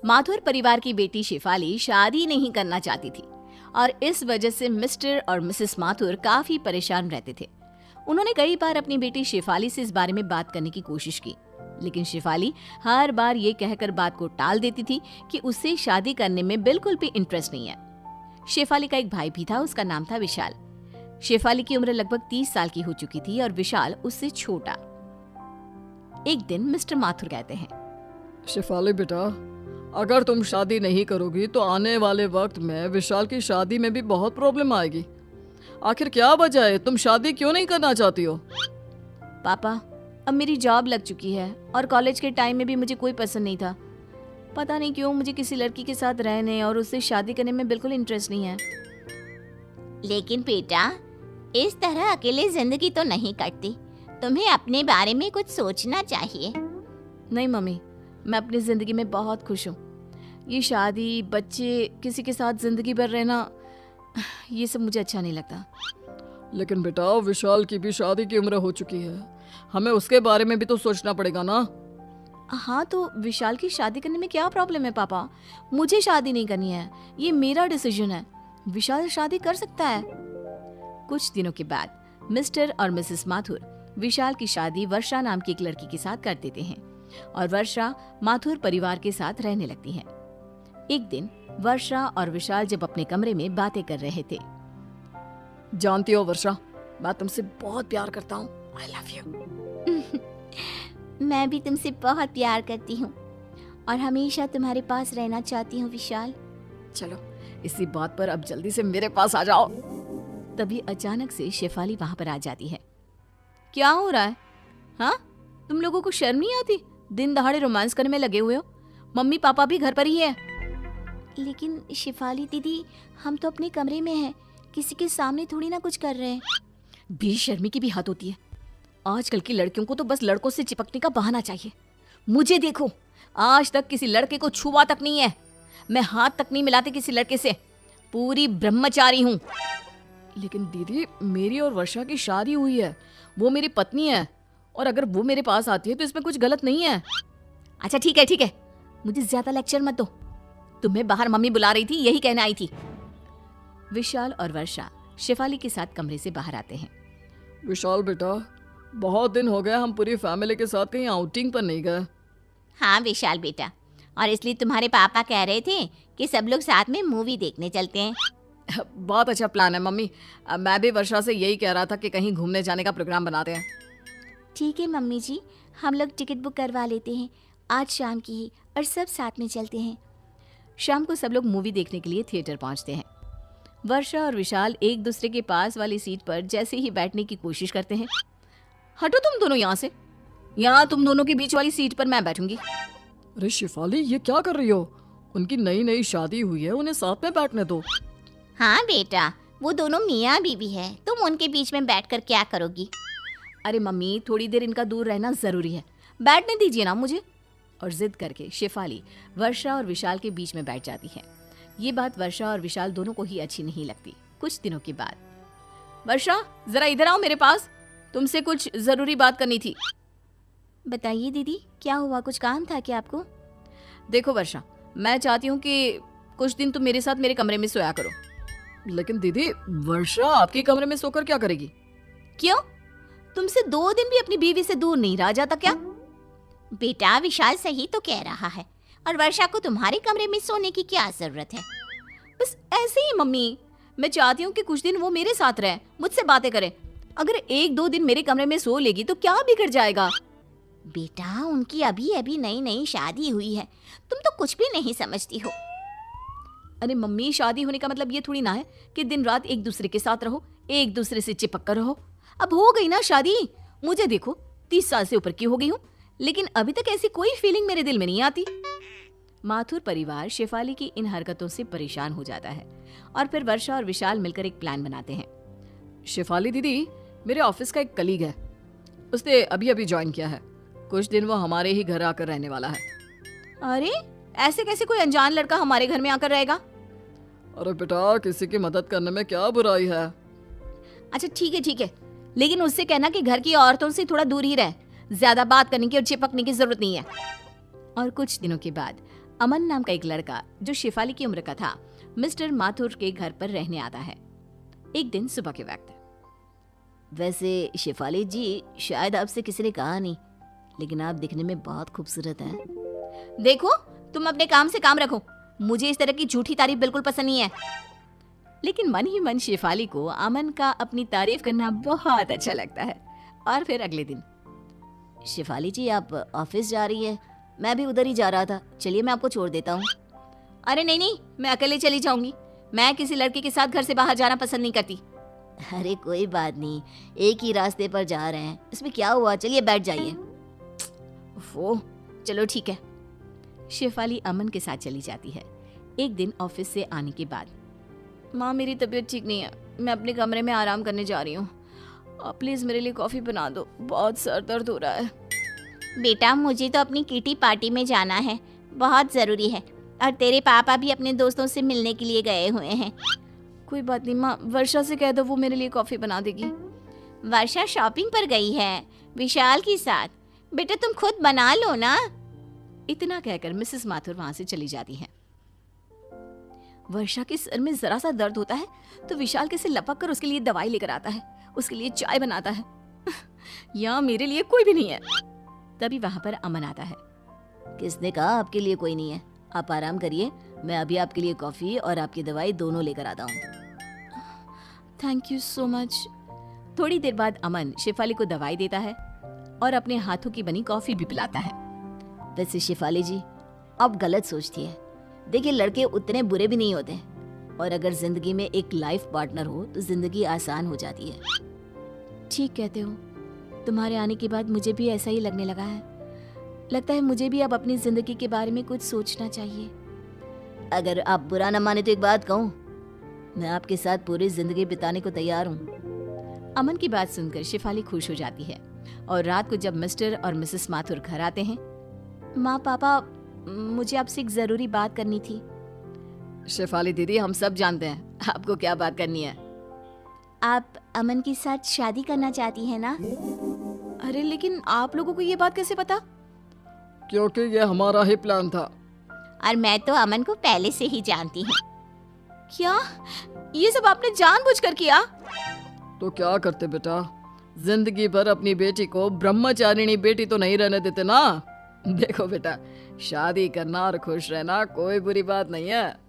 माथुर परिवार की बेटी शेफाली शादी नहीं करना चाहती थी और इस वजह से मिस्टर और मिसेस माथुर काफी परेशान रहते थे। उन्होंने कई बार अपनी बेटी शेफाली से इस बारे में बात करने की कोशिश की, लेकिन शेफाली हर बार ये कहकर बात को टाल देती थी कि उसे शादी करने में बिल्कुल भी इंटरेस्ट नहीं है। शेफाली का एक भाई भी था, उसका नाम था विशाल। शेफाली की उम्र लगभग 30 साल की हो चुकी थी और विशाल उससे छोटा। एक दिन मिस्टर माथुर कहते हैं, शेफाली बेटा, अगर तुम शादी नहीं करोगी तो आने वाले वक्त में विशाल की शादी में भी बहुत प्रॉब्लम आएगी। आखिर क्या वजह है, तुम शादी क्यों नहीं करना चाहती हो? पापा, अब मेरी जॉब लग चुकी है और कॉलेज के टाइम में भी मुझे कोई पसंद नहीं था। पता नहीं क्यों मुझे किसी लड़की के साथ रहने और उससे शादी करने में बिल्कुल इंटरेस्ट नहीं है। लेकिन बेटा, इस तरह अकेले जिंदगी तो नहीं कटती। तुम्हें अपने बारे में कुछ सोचना चाहिए। नहीं मम्मी, मैं अपनी जिंदगी में बहुत खुश हूँ। ये शादी, बच्चे, किसी के साथ जिंदगी भर रहना, ये सब मुझे अच्छा नहीं लगता। लेकिन बेटा, विशाल की भी शादी की उम्र हो चुकी है, हमें उसके बारे में भी तो सोचना पड़ेगा ना। हाँ, तो विशाल की शादी करने में क्या प्रॉब्लम है पापा? मुझे शादी नहीं करनी है, ये मेरा डिसीजन है। विशाल शादी कर सकता है। कुछ दिनों के बाद मिस्टर और मिसेस माथुर विशाल की शादी वर्षा नाम की एक लड़की के साथ कर देते हैं और वर्षा माथुर परिवार के साथ रहने लगती है। एक दिन वर्षा और विशाल जब अपने कमरे में बातें कर रहे थे। जानती हो वर्षा, मैं तुमसे बहुत प्यार करता हूँ। I love you. मैं भी तुमसे बहुत प्यार करती हूँ और हमेशा तुम्हारे पास रहना चाहती हूँ विशाल। चलो, इसी बात पर अब जल्दी से मेरे पास आ जाओ। तभी अचानक से शेफाली वहां पर आ जाती है। क्या हो रहा है? हाँ, तुम लोगों को शर्म नहीं आती? दिन दहाड़े रोमांस करने में लगे हुए हो। मम्मी पापा भी घर पर ही है। लेकिन शेफाली दीदी, हम तो अपने कमरे में हैं, किसी के सामने थोड़ी ना कुछ कर रहे हैं। बेशर्मी की भी हद होती है। आजकल की लड़कियों को तो बस लड़कों से चिपकने का बहाना चाहिए। मुझे देखो, आज तक किसी लड़के को छुआ तक नहीं है। मैं हाथ तक नहीं मिलाती किसी लड़के से। पूरी ब्रह्मचारी हूँ। लेकिन दीदी, मेरी और वर्षा की शादी हुई है, वो मेरी पत्नी है, और अगर वो मेरे पास आती है तो इसमें कुछ गलत नहीं है। अच्छा ठीक है, मुझे ज्यादा लेक्चर मत दो। तुम्हें बाहर मम्मी बुला रही थी, यही कहने आई थी। विशाल और वर्षा शेफाली के साथ कमरे से बाहर आते हैं। विशाल बेटा, बहुत दिन हो गए हम पूरी फैमिली के साथ कहीं आउटिंग पर नहीं गए। हाँ विशाल बेटा, और इसलिए तुम्हारे पापा कह रहे थे कि सब लोग साथ में मूवी देखने चलते हैं। बहुत अच्छा प्लान है मम्मी। मैं भी वर्षा से यही कह रहा था कि कहीं घूमने जाने का प्रोग्राम बनाते हैं। ठीक है मम्मी जी, हम लोग टिकट बुक करवा लेते हैं आज शाम की ही, और सब साथ में चलते हैं। शाम को सब लोग मूवी देखने के लिए थिएटर पहुंचते हैं। वर्षा और विशाल एक दूसरे के पास वाली सीट पर जैसे ही बैठने की कोशिश करते हैं। हटो तुम दोनों यहाँ से। यहाँ तुम दोनों के बीच वाली सीट पर मैं बैठूंगी। अरे शेफाली, ये क्या कर रही हो? उनकी नई नई शादी हुई है, उन्हें साथ में बैठने दो। हाँ बेटा, वो दोनों मियाँ बीवी है, तुम उनके बीच में बैठकर क्या करोगी? अरे मम्मी, थोड़ी देर इनका दूर रहना जरूरी है, बैठने दीजिए ना मुझे। और जिद करके शेफाली वर्षा और विशाल के बीच में बैठ जाती है। ये बात वर्षा और विशाल दोनों को ही अच्छी नहीं लगती। कुछ दिनों के बाद, वर्षा जरा इधर आओ मेरे पास, तुमसे कुछ जरूरी बात करनी थी। बताइए दीदी, क्या हुआ? कुछ काम था क्या आपको? देखो वर्षा, मैं चाहती हूँ कि कुछ दिन तुम मेरे साथ मेरे कमरे में सोया करो। लेकिन दीदी, वर्षा आपके कमरे में सोकर क्या करेगी? क्यों? तुमसे 2 दिन भी अपनी बीवी से दूर नहीं रहा जाता क्या? बेटा, विशाल सही तो कह रहा है, और वर्षा को तुम्हारे कमरे में सोने की क्या जरूरत है? बस ऐसे ही मम्मी, मैं चाहती हूँ कि कुछ दिन वो मेरे साथ रहे, मुझसे बातें करे। अगर 1-2 दिन मेरे कमरे में सो लेगी तो क्या बिगड़ जाएगा? बेटा, उनकी अभी अभी नई नई शादी हुई है, तुम तो कुछ भी नहीं समझती हो। अरे मम्मी, शादी होने का मतलब ये थोड़ी ना है कि दिन रात एक दूसरे के साथ रहो, एक दूसरे से चिपक कर रहो। अब हो गई ना शादी। मुझे देखो, 30 साल से ऊपर की हो गई हूँ, लेकिन अभी तक ऐसी कोई फीलिंग मेरे दिल में नहीं आती। माथुर परिवार शेफाली की इन हरकतों से परेशान हो जाता है और फिर वर्षा और विशाल मिलकर एक प्लान बनाते हैं। शेफाली दीदी, मेरे ऑफिस का एक कलीग है, उसने अभी अभी ज्वाइन किया है। कुछ दिन वो हमारे ही घर आकर रहने वाला है। अरे ऐसे कैसे कोई अनजान लड़का हमारे घर में आकर रहेगा? अरे बेटा, किसी की मदद करने में क्या बुराई है? अच्छा ठीक है, लेकिन उससे कहना कि घर की औरतों से थोड़ा दूर ही रहे, ज्यादा बात करने की और चिपकने की जरूरत नहीं है। और कुछ दिनों के बाद अमन नाम का एक लड़का जो शिफाली की उम्र का था मिस्टर माथुर के घर पर रहने आता है। एक दिन सुबह के वक्त। वैसे शिफाली जी, शायद आपसे किसी ने कहा नहीं, लेकिन आप दिखने में बहुत खूबसूरत हैं। देखो, तुम अपने काम से काम रखो, मुझे इस तरह की झूठी तारीफ बिल्कुल पसंद नहीं है। लेकिन मन ही मन शेफाली को अमन का अपनी तारीफ करना बहुत अच्छा लगता है। और फिर अगले दिन, शिफाली जी, आप ऑफिस जा रही है? मैं भी उधर ही जा रहा था, चलिए मैं आपको छोड़ देता हूँ। अरे नहीं नहीं, मैं अकेले चली जाऊंगी। मैं किसी लड़के के साथ घर से बाहर जाना पसंद नहीं करती। अरे कोई बात नहीं, एक ही रास्ते पर जा रहे हैं, इसमें क्या हुआ, चलिए बैठ जाइए। वो चलो ठीक है। शेफाली अमन के साथ चली जाती है। एक दिन ऑफिस से आने के बाद, माँ मेरी तबीयत ठीक नहीं है, मैं अपने कमरे में आराम करने जा रही हूँ, आप प्लीज मेरे लिए कॉफी बना दो, बहुत सर दर्द हो रहा है। बेटा, मुझे तो अपनी किटी पार्टी में जाना है, बहुत ज़रूरी है, और तेरे पापा भी अपने दोस्तों से मिलने के लिए गए हुए हैं। कोई बात नहीं माँ, वर्षा से कह दो, वो मेरे लिए कॉफी बना देगी। वर्षा शॉपिंग पर गई है विशाल के साथ, बेटा तुम खुद बना लो ना। इतना कहकर मिसेस माथुर वहां से चली जाती हैं। वर्षा के सर में जरा सा दर्द होता है तो विशाल कैसे लपक कर उसके लिए दवाई लेकर आता है, उसके लिए चाय बनाता है। यहाँ मेरे लिए कोई भी नहीं है। तभी वहां पर अमन आता है। किसने कहा आपके लिए कोई नहीं है? आप आराम करिए, मैं अभी आपके लिए कॉफी और आपकी दवाई दोनों लेकर आता हूँ। Thank you so much. थोड़ी देर बाद अमन शेफाली को दवाई देता है और अपने हाथों की बनी कॉफी भी पिलाता है। वैसे शेफाली जी, आप गलत सोचती है। देखिए, लड़के उतने बुरे भी नहीं होते, और अगर जिंदगी में एक लाइफ पार्टनर हो तो जिंदगी आसान हो जाती है। ठीक कहते हो, तुम्हारे आने के बाद मुझे भी ऐसा ही लगने लगा है। लगता है मुझे भी अब अपनी जिंदगी के बारे में कुछ सोचना चाहिए। अगर आप बुरा न माने तो एक बात कहूँ, मैं आपके साथ पूरी जिंदगी बिताने को तैयार हूँ। अमन की बात सुनकर शेफाली खुश हो जाती है और रात को जब मिस्टर और मिसेस माथुर घर आते हैं, माँ पापा, मुझे आपसे एक जरूरी बात करनी थी। शेफाली दीदी, हम सब जानते हैं आपको क्या बात करनी है। आप अमन के साथ शादी करना चाहती हैं ना? अरे लेकिन आप लोगों को ये बात कैसे पता? क्योंकि ये हमारा ही प्लान था। और मैं तो अमन को पहले से ही जानती हूँ। क्या ये सब आपने जानबूझकर किया? तो क्या करते बेटा, जिंदगी भर अपनी बेटी को ब्रह्मचारिणी बेटी तो नहीं रहने देते ना। देखो बेटा, शादी करना और खुश रहना कोई बुरी बात नहीं है।